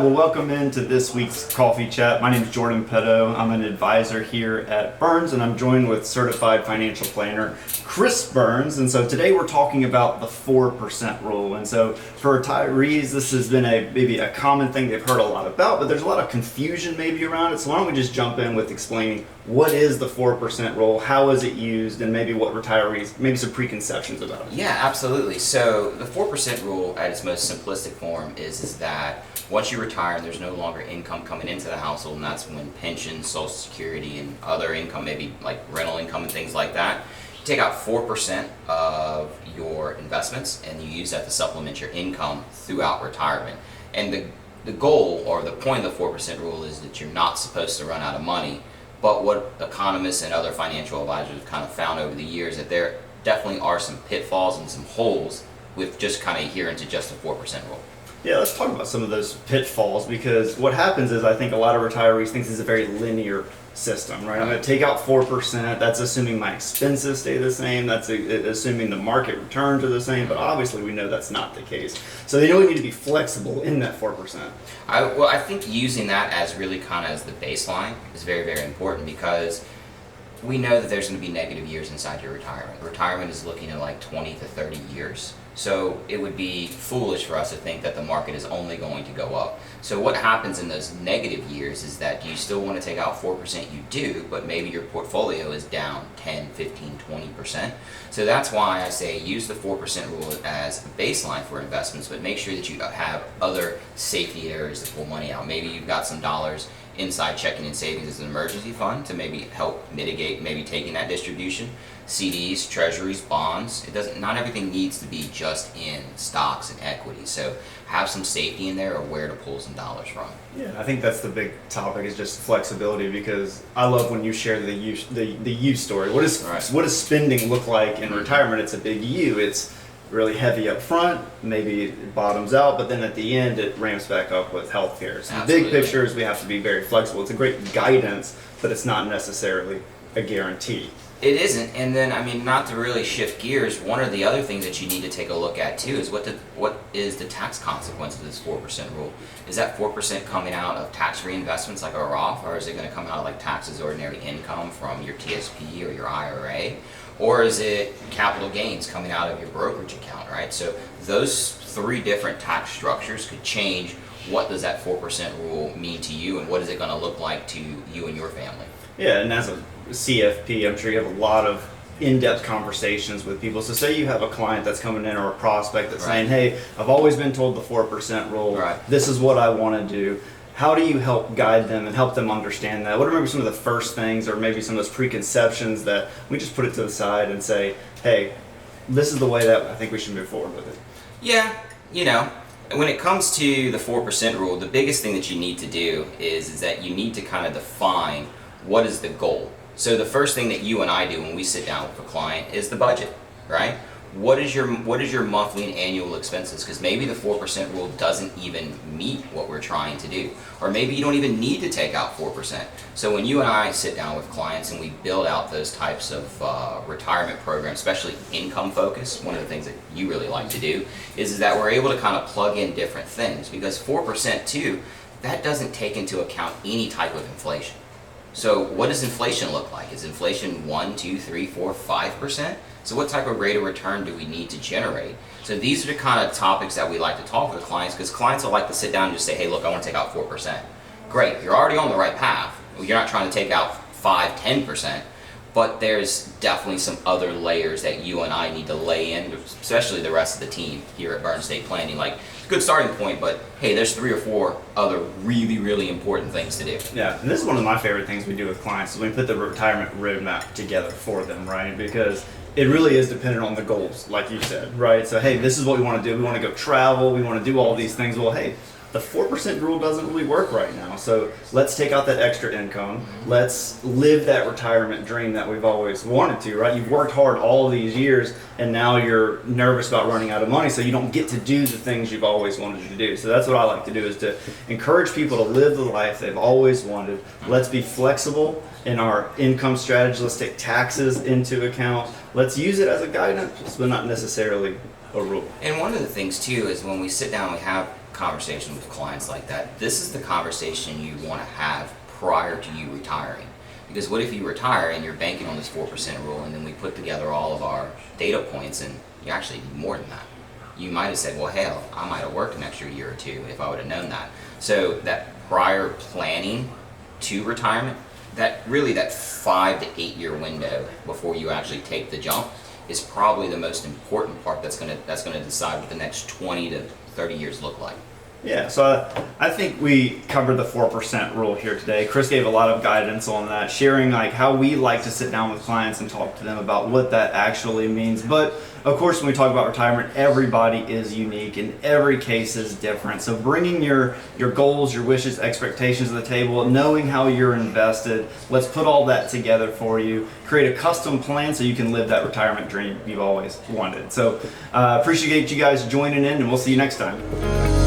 well, welcome into this week's Coffee Chat. My name is Jordan Pedeaux. I'm an advisor here at Burns, and I'm joined with certified financial planner Chris Burns. And so today we're talking about the 4% rule. And so for retirees, this has been maybe a common thing they've heard a lot about, but there's a lot of confusion maybe around it. So why don't we just jump in with explaining what is the 4% rule, how is it used, and maybe what retirees, maybe some preconceptions about it. Yeah, absolutely. So the 4% rule at its most simplistic form is that once you retire and there's no longer income coming into the household, and that's when pensions, Social Security, and other income, maybe like rental income and things like that, you take out 4% of your investments and you use that to supplement your income throughout retirement. And the goal or the point of the 4% rule is that you're not supposed to run out of money. But what economists and other financial advisors have kind of found over the years that there definitely are some pitfalls and some holes with just kind of adhering to just the 4% rule. Yeah, let's talk about some of those pitfalls, because what happens is I think a lot of retirees think this is a very linear system, right? I'm going to take out 4%. That's assuming my expenses stay the same. That's assuming the market returns are the same. But obviously, we know that's not the case. So they really need to be flexible in that 4%. I think using that as really kind of as the baseline is very, very important, because we know that there's going to be negative years inside your retirement. Retirement is looking at like 20 to 30 years. So it would be foolish for us to think that the market is only going to go up. So what happens in those negative years is that you still want to take out 4%, you do, but maybe your portfolio is down 10, 15, 20%. So that's why I say use the 4% rule as a baseline for investments, but make sure that you have other safety areas to pull money out. Maybe you've got some dollars inside checking and savings as an emergency fund to maybe help mitigate maybe taking that distribution. CDs, treasuries, bonds. Not everything needs to be just in stocks and equities. So have some safety in there, or where to pull some dollars from. Yeah, I think that's the big topic, is just flexibility, because I love when you share the U story. What does spending look like in retirement? It's a big U. It's really heavy up front, maybe it bottoms out, but then at the end it ramps back up with healthcare. So the big picture is we have to be very flexible. It's a great guidance, but it's not necessarily a guarantee. It isn't, and then I mean, not to really shift gears, one of the other things that you need to take a look at too is what is the tax consequence of this 4% rule? Is that 4% coming out of tax-free investments like a Roth, or is it going to come out of like taxes ordinary income from your TSP or your IRA? Or is it capital gains coming out of your brokerage account, right? So those three different tax structures could change what does that 4% rule mean to you, and what is it going to look like to you and your family. Yeah, and as a CFP, I'm sure you have a lot of in-depth conversations with people. So say you have a client that's coming in, or a prospect that's saying, hey, I've always been told the 4% rule. Right. This is what I want to do. How do you help guide them and help them understand that? What are maybe some of the first things, or maybe some of those preconceptions that we just put it to the side and say, hey, this is the way that I think we should move forward with it? Yeah, when it comes to the 4% rule, the biggest thing that you need to do is that you need to kind of define what is the goal. So the first thing that you and I do when we sit down with a client is the budget, right? What is your monthly and annual expenses? Because maybe the 4% rule doesn't even meet what we're trying to do. Or maybe you don't even need to take out 4%. So when you and I sit down with clients and we build out those types of retirement programs, especially income focused, one of the things that you really like to do is that we're able to kind of plug in different things. Because 4% too, that doesn't take into account any type of inflation. So what does inflation look like? Is inflation 1, 2, 3, 4, 5%? So what type of rate of return do we need to generate? So these are the kind of topics that we like to talk with clients, because clients will like to sit down and just say, hey, look, I want to take out 4%. Great, you're already on the right path. You're not trying to take out 5, 10%, but there's definitely some other layers that you and I need to lay in, especially the rest of the team here at Burns Estate Planning. Like, good starting point, but hey, there's 3 or 4 other really, really important things to do. Yeah, and this is one of my favorite things we do with clients, is we put the retirement roadmap together for them, right? Because it really is dependent on the goals, like you said, right? So hey, this is what we want to do. We want to go travel. We want to do all these things. Well, hey, the 4% rule doesn't really work right now. So let's take out that extra income. Let's live that retirement dream that we've always wanted to, right? You've worked hard all of these years, and now you're nervous about running out of money, so you don't get to do the things you've always wanted to do. So that's what I like to do, is to encourage people to live the life they've always wanted. Let's be flexible in our income strategy. Let's take taxes into account. Let's use it as a guidance, but not necessarily a rule. And one of the things too is when we sit down, we have conversation with clients like that, this is the conversation you want to have prior to you retiring. Because what if you retire and you're banking on this 4% rule, and then we put together all of our data points and you actually need more than that? You might have said, well, hell, I might have worked an extra year or two if I would have known that. So that prior planning to retirement, that 5 to 8 year window before you actually take the jump is probably the most important part that's gonna decide what the next 20 to 30 years look like. Yeah, so I think we covered the 4% rule here today. Chris gave a lot of guidance on that, sharing like how we like to sit down with clients and talk to them about what that actually means. But of course, when we talk about retirement, everybody is unique and every case is different. So bringing your goals, your wishes, expectations to the table, knowing how you're invested, let's put all that together for you, create a custom plan so you can live that retirement dream you've always wanted. So appreciate you guys joining in, and we'll see you next time.